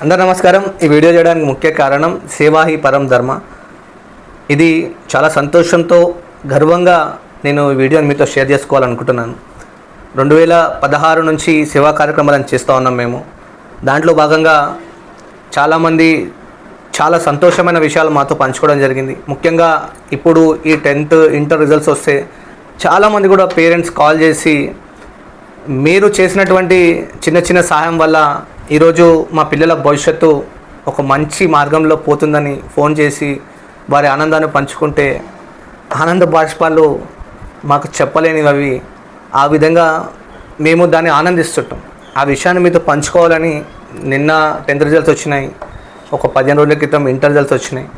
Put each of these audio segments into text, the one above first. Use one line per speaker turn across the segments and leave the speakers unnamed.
అందరూ నమస్కారం. ఈ వీడియో చేయడానికి ముఖ్య కారణం సేవా హి పరం ధర్మ. ఇది చాలా సంతోషంతో గర్వంగా నేను ఈ వీడియోని మీతో షేర్ చేసుకోవాలనుకుంటున్నాను. 2016 నుంచి సేవా కార్యక్రమాలను చేస్తూ ఉన్నాం మేము. దాంట్లో భాగంగా చాలామంది చాలా సంతోషమైన విషయాలు మాతో పంచుకోవడం జరిగింది. ముఖ్యంగా ఇప్పుడు ఈ 10th ఇంటర్ రిజల్ట్స్ వస్తే చాలామంది కూడా పేరెంట్స్ కాల్ చేసి మీరు చేసినటువంటి చిన్న చిన్న సహాయం వల్ల ఈరోజు మా పిల్లల భవిష్యత్తు ఒక మంచి మార్గంలో పోతుందని ఫోన్ చేసి వారి ఆనందాన్ని పంచుకుంటే ఆనంద బాష్పాలు మాకు చెప్పలేనివి. ఆ విధంగా మేము దాన్ని ఆనందిస్తుంటాం. ఆ విషయాన్ని మీతో పంచుకోవాలని నిన్న 10th రిజల్ట్స్ వచ్చినాయి, ఒక 15 రోజుల క్రితం ఇంటర్ రిజల్ట్స్ వచ్చినాయి.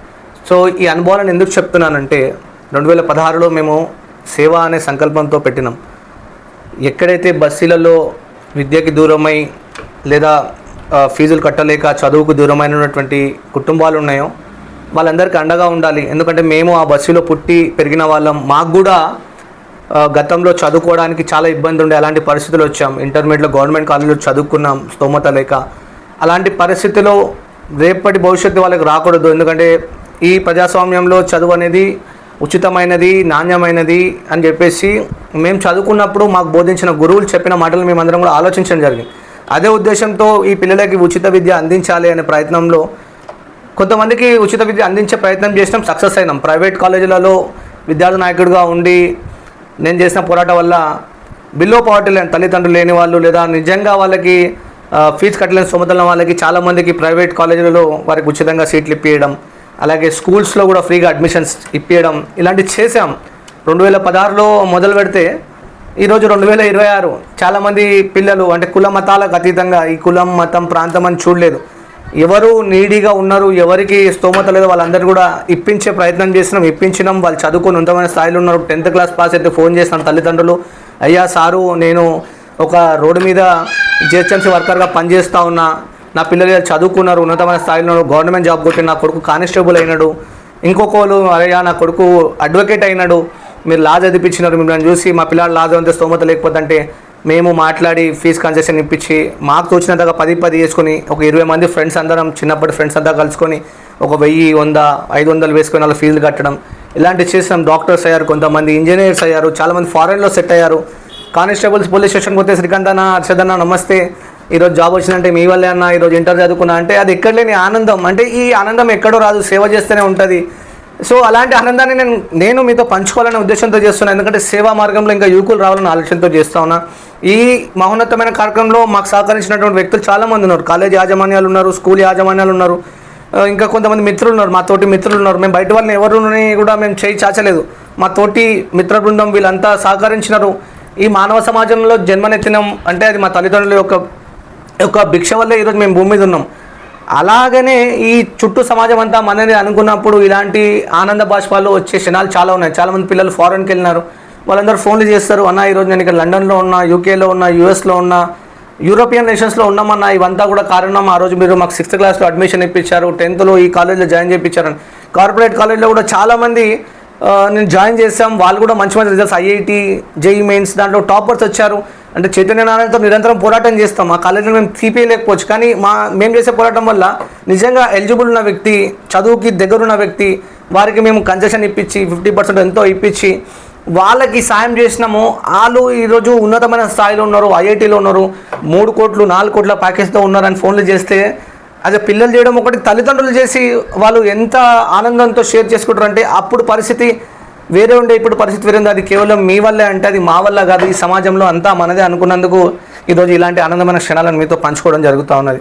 సో ఈ అనుభవాలను ఎందుకు చెప్తున్నానంటే 2016లో మేము సేవ అనే సంకల్పంతో పెట్టినాం. ఎక్కడైతే బస్సీలలో విద్యకి దూరమై లేదా ఫీజులు కట్టలేక చదువుకు దూరమైనటువంటి కుటుంబాలు ఉన్నాయో వాళ్ళందరికీ అండగా ఉండాలి. ఎందుకంటే మేము ఆ బస్సులో పుట్టి పెరిగిన వాళ్ళం. మాకు కూడా గతంలో చదువుకోవడానికి చాలా ఇబ్బంది ఉండే అలాంటి పరిస్థితులు వచ్చాం. ఇంటర్మీడియట్లో గవర్నమెంట్ కాలేజీలో చదువుకున్నాం స్తోమత లేక. అలాంటి పరిస్థితిలో రేపటి భవిష్యత్తు వాళ్ళకి రాకూడదు. ఎందుకంటే ఈ ప్రజాస్వామ్యంలో చదువు అనేది ఉచితమైనది, నాణ్యమైనది అని చెప్పేసి మేము చదువుకున్నప్పుడు మాకు బోధించిన గురువులు చెప్పిన మాటలు మేమందరం కూడా ఆలోచించడం జరిగింది. అదే ఉద్దేశంతో ఈ పిల్లలకి ఉచిత విద్య అందించాలి అనే ప్రయత్నంలో కొంతమందికి ఉచిత విద్య అందించే ప్రయత్నం చేసినాం, సక్సెస్ అయినాం. ప్రైవేట్ కాలేజీలలో విద్యార్థి నాయకుడిగా ఉండి నేను చేసిన పోరాటం వల్ల బిలో పావర్టీ లైన్ తల్లిదండ్రులు లేని వాళ్ళు లేదా నిజంగా వాళ్ళకి ఫీజు కట్టలేని స్తోమతల వాళ్ళకి చాలామందికి ప్రైవేట్ కాలేజీలలో వారికి ఉచితంగా సీట్లు ఇప్పించడం, అలాగే స్కూల్స్లో కూడా ఫ్రీగా అడ్మిషన్స్ ఇప్పించడం ఇలాంటివి చేసాం. 2016లో మొదలు పెడితే ఈరోజు 2026 చాలామంది పిల్లలు అంటే కుల మతాలకు అతీతంగా ఈ కులం మతం ప్రాంతం అని చూడలేదు, ఎవరు నీడీగా ఉన్నారు, ఎవరికి స్తోమత లేదో వాళ్ళందరూ కూడా ఇప్పించే ప్రయత్నం చేసినాం, ఇప్పించినాం. వాళ్ళు చదువుకొని ఉన్నతమైన స్థాయిలో ఉన్నారు. 10th క్లాస్ పాస్ అయితే ఫోన్ చేసినాం తల్లిదండ్రులు, అయ్యా సారు నేను ఒక రోడ్డు మీద జిహెచ్ఎంసీ వర్కర్గా పనిచేస్తూ ఉన్నా, నా పిల్లలు చదువుకున్నారు, ఉన్నతమైన స్థాయిలో ఉన్నారు, గవర్నమెంట్ జాబ్ కొట్టి నా కొడుకు కానిస్టేబుల్ అయినాడు, ఇంకొకరు అయ్యా నా కొడుకు అడ్వకేట్ అయినాడు, మీరు లా చదివించినారు, మిమ్మల్ని చూసి మా పిల్లలు లా చదివితే స్తోమత లేకపోతే మేము మాట్లాడి ఫీజు కన్సెషన్ ఇప్పించి మాకు తోచినంతగా 10 వేసుకొని ఒక 20 మంది ఫ్రెండ్స్ అందరం చిన్నప్పటి ఫ్రెండ్స్ అంతా కలుసుకొని ఒక 1000, 100, 500 వేసుకొని వాళ్ళ ఫీజులు కట్టడం ఇలాంటివి చేసాం. డాక్టర్స్ అయ్యారు, కొంతమంది ఇంజనీర్స్ అయ్యారు, చాలామంది ఫారెన్లో సెట్ అయ్యారు. కానిస్టేబుల్స్ పోలీస్ స్టేషన్కి పోతే శ్రీకాంత్ అన్న, అర్షద్ అన్న నమస్తే, ఈరోజు జాబ్ వచ్చిందంటే మీ వల్లే అన్న, ఈరోజు ఇంటర్ చదువుకున్నా అంటే అది ఎక్కడ లేని ఆనందం. అంటే ఈ ఆనందం ఎక్కడో రాదు, సేవ చేస్తేనే ఉంటుంది. సో అలాంటి ఆనందాన్ని నేను మీతో పంచుకోవాలనే ఉద్దేశంతో చేస్తున్నాను. ఎందుకంటే సేవా మార్గంలో ఇంకా యువకులు రావాలనే ఆలోచనతో చేస్తూ ఉన్నా. ఈ మహోన్నతమైన కార్యక్రమంలో మాకు సహకరించినటువంటి వ్యక్తులు చాలామంది ఉన్నారు. కాలేజ్ యాజమాన్యాలు ఉన్నారు, స్కూల్ యాజమాన్యాలు ఉన్నారు, ఇంకా కొంతమంది మిత్రులు ఉన్నారు, మా తోటి మిత్రులు ఉన్నారు. మేము బయట వాళ్ళని ఎవరిని కూడా మేము చేయి చాచలేదు. మా తోటి మిత్ర బృందం వీళ్ళంతా సహకరించినారు. ఈ మానవ సమాజంలో జన్మనెత్తినాం అంటే అది మా తల్లిదండ్రుల యొక్క భిక్ష వల్లే ఈరోజు మేము భూమి మీద ఉన్నాం. అలాగనే ఈ చుట్టూ సమాజం అంతా మనని అనుకున్నప్పుడు ఇలాంటి ఆనంద బాష్పాలు వచ్చే క్షణాలు చాలా ఉన్నాయి. చాలామంది పిల్లలు ఫారెన్కి వెళ్ళినారు, వాళ్ళందరూ ఫోన్లు చేస్తారు, అన్న ఈరోజు నేను ఇక్కడ లండన్లో ఉన్నా, యూకేలో ఉన్నా, యూఎస్లో ఉన్నా, యూరోపియన్ నేషన్స్లో ఉన్నామన్నా, ఇవంతా కూడా కారణం ఆ రోజు మీరు మాకు 6th క్లాస్లో అడ్మిషన్ ఇప్పించారు, 10thలో ఈ కాలేజ్లో జాయిన్ చేయించారని. కార్పొరేట్ కాలేజ్లో కూడా చాలామంది నేను జాయిన్ చేసాం, వాళ్ళు కూడా మంచి మంచి రిజల్ట్స్ ఐఐటి, జేఈ మెయిన్స్ దాంట్లో టాపర్స్ వచ్చారు. అంటే చైతన్య నారాయణతో నిరంతరం పోరాటం చేస్తాం. ఆ కాలేజీలో మేము తీపియలేకపోవచ్చు, కానీ మేము చేసే పోరాటం వల్ల నిజంగా ఎలిజిబుల్ ఉన్న వ్యక్తి, చదువుకి దగ్గరున్న వ్యక్తి, వారికి మేము కన్సెషన్ ఇప్పించి 50% ఎంతో ఇప్పించి వాళ్ళకి సాయం చేసినాము. వాళ్ళు ఈరోజు ఉన్నతమైన స్థాయిలో ఉన్నారు, ఐఐటీలో ఉన్నారు, 3 కోట్లు 4 కోట్ల ప్యాకేజ్తో ఉన్నారని ఫోన్లు చేస్తే అదే పిల్లలు చేయడం ఒకటి, తల్లిదండ్రులు చేసి వాళ్ళు ఎంత ఆనందంతో షేర్ చేసుకుంటారు అంటే అప్పుడు పరిస్థితి వేరే ఉండే, ఇప్పుడు పరిస్థితి వేరే ఉంది. అది కేవలం మీ వల్లే అంటే అది మా వల్ల కాదు, ఈ సమాజంలో అంతా మనదే అనుకున్నందుకు ఈరోజు ఇలాంటి ఆనందమైన క్షణాలను మీతో పంచుకోవడం జరుగుతూ ఉన్నది.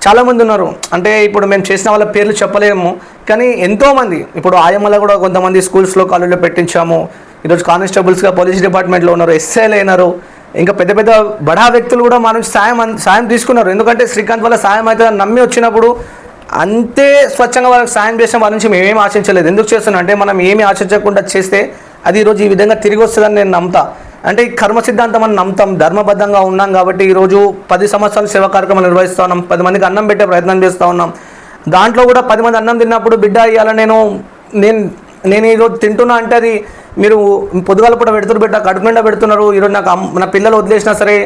చాలామంది ఉన్నారు, అంటే ఇప్పుడు మేము చేసిన వాళ్ళ పేర్లు చెప్పలేము, కానీ ఎంతోమంది ఇప్పుడు ఆయమ్మల కూడా కొంతమంది స్కూల్స్లో కాలేజీలో పెట్టించాము. ఈరోజు కానిస్టేబుల్స్గా పోలీస్ డిపార్ట్మెంట్లో ఉన్నారు, ఎస్ఐలు అయినారు, ఇంకా పెద్ద పెద్ద బడా వ్యక్తులు కూడా మన నుంచి సాయం తీసుకున్నారు. ఎందుకంటే శ్రీకాంత్ వల్ల సాయం అయితే నమ్మి వచ్చినప్పుడు అంతే స్వచ్ఛంగా వాళ్ళకి సాయం చేసిన వాళ్ళ నుంచి మేమేమి ఆశించలేదు. ఎందుకు చేస్తున్నాం అంటే మనం ఏమి ఆశించకుండా చేస్తే అది ఈరోజు ఈ విధంగా తిరిగి వస్తుందని నేను నమ్ముతా. అంటే ఈ కర్మ సిద్ధాంతం అని నమ్ముతాం, ధర్మబద్ధంగా ఉన్నాం కాబట్టి ఈరోజు 10 సంవత్సరాలు సేవా కార్యక్రమాలు నిర్వహిస్తూ ఉన్నాం, 10 మందికి అన్నం పెట్టే ప్రయత్నం చేస్తూ ఉన్నాం. దాంట్లో కూడా 10 మంది అన్నం తిన్నప్పుడు బిడ్డ ఇవ్వాలని నేను ఈరోజు తింటున్నా అంటే అది మీరు పొద్దుగాల పూట పెడుతున్నారు బిడ్డ, కడుపు నిండా పెడుతున్నారు, ఈరోజు నాకు నా పిల్లలు వదిలేసినా సరే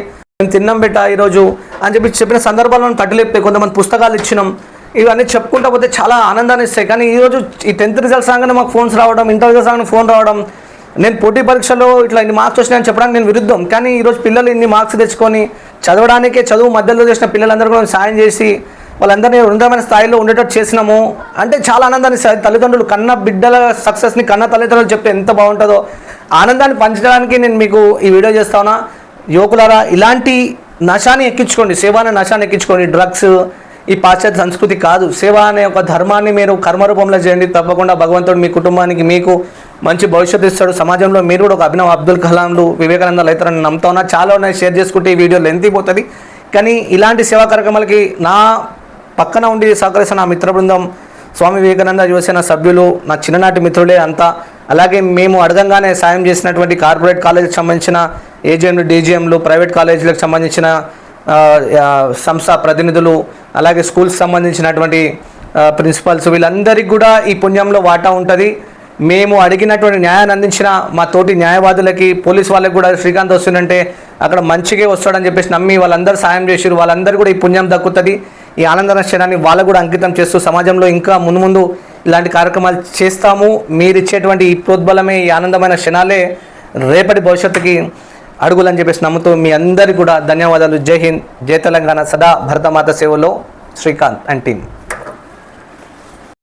మేము తిన్నాం బెట్ట ఈరోజు అని చెప్పిన సందర్భాలను తట్టులేపుతాయి. కొంతమంది పుస్తకాలు ఇచ్చినాం, ఇవన్నీ చెప్పుకుంటా పోతే చాలా ఆనందాన్ని ఇస్తాయి. కానీ ఈరోజు ఈ 10th రిజల్ట్స్ రాగానే మాకు ఫోన్స్ రావడం, ఇంటర్ రిజల్ట్స్ రాగానే ఫోన్ రావడం, నేను పోటీ పరీక్షలో ఇట్లా ఇన్ని మార్క్స్ వచ్చినాయని చెప్పడానికి నేను విరుద్ధం. కానీ ఈరోజు పిల్లలు ఇన్ని మార్క్స్ తెచ్చుకొని చదవడానికే చదువు మధ్యలో చేసిన పిల్లలందరూ కూడా సాయం చేసి వాళ్ళందరినీ ఉన్నతమైన స్థాయిలో ఉండేటట్టు చేసినాము అంటే చాలా ఆనందాన్ని ఇస్తాయి. తల్లిదండ్రులు కన్న బిడ్డల సక్సెస్ని కన్న తల్లిదండ్రులు చెప్తే ఎంత బాగుంటుందో ఆనందాన్ని పంచడానికి నేను మీకు ఈ వీడియో చేస్తాను. యువకులారా, ఇలాంటి నశాన్ని ఎక్కించుకోండి, సేవ అనే నశాన్ని ఎక్కించుకోండి. డ్రగ్స్, ఈ పాశ్చాత్య సంస్కృతి కాదు. సేవ అనే ఒక ధర్మాన్ని మీరు కర్మరూపంలో చేయండి. తప్పకుండా భగవంతుడు మీ కుటుంబానికి మీకు మంచి భవిష్యత్తు ఇస్తాడు. సమాజంలో మీరు కూడా ఒక అభినవ్ అబ్దుల్ కలాంలు, వివేకానందలు అవుతారని నమ్ముతా ఉన్నా. చాలా ఉన్నాయి, షేర్ చేసుకుంటే ఈ వీడియో లెంత్ అయిపోతుంది. కానీ ఇలాంటి సేవా కార్యక్రమాలకి నా పక్కన ఉండి సహకరిస్తున్న నా మిత్ర బృందం, స్వామి వివేకానంద యువసేన సభ్యులు, నా చిన్ననాటి మిత్రులే అంతా. అలాగే మేము అడగంగానే సాయం చేసినటువంటి కార్పొరేట్ కాలేజీకి సంబంధించిన ఏజీఎంలు, డీజీఎంలు, ప్రైవేట్ కాలేజీలకు సంబంధించిన సంస్థ ప్రతినిధులు, అలాగే స్కూల్స్ సంబంధించినటువంటి ప్రిన్సిపల్స్, వీళ్ళందరికీ కూడా ఈ పుణ్యంలో వాటా ఉంటుంది. మేము అడిగినటువంటి న్యాయాన్ని అందించిన మా తోటి న్యాయవాదులకి, పోలీస్ వాళ్ళకి కూడా శ్రీకాంత్ వస్తుందంటే అక్కడ మంచిగా వస్తాడని చెప్పేసి నమ్మి వాళ్ళందరూ సాయం చేసారు. వాళ్ళందరూ కూడా ఈ పుణ్యం దక్కుతుంది. ఈ ఆనందమైన క్షణాన్ని వాళ్ళకు కూడా అంకితం చేస్తూ సమాజంలో ఇంకా ముందు ఇలాంటి కార్యక్రమాలు చేస్తాము. మీరు ఇచ్చేటువంటి ఈ ప్రోద్బలమే, ఈ ఆనందమైన క్షణాలే రేపటి భవిష్యత్తుకి అడుగులని చెప్పేసి నమ్ముతూ మీ అందరికీ కూడా ధన్యవాదాలు. జై హింద్, జై తెలంగాణ. సదా భరతమాత సేవలో శ్రీకాంత్ అండ్ టీమ్.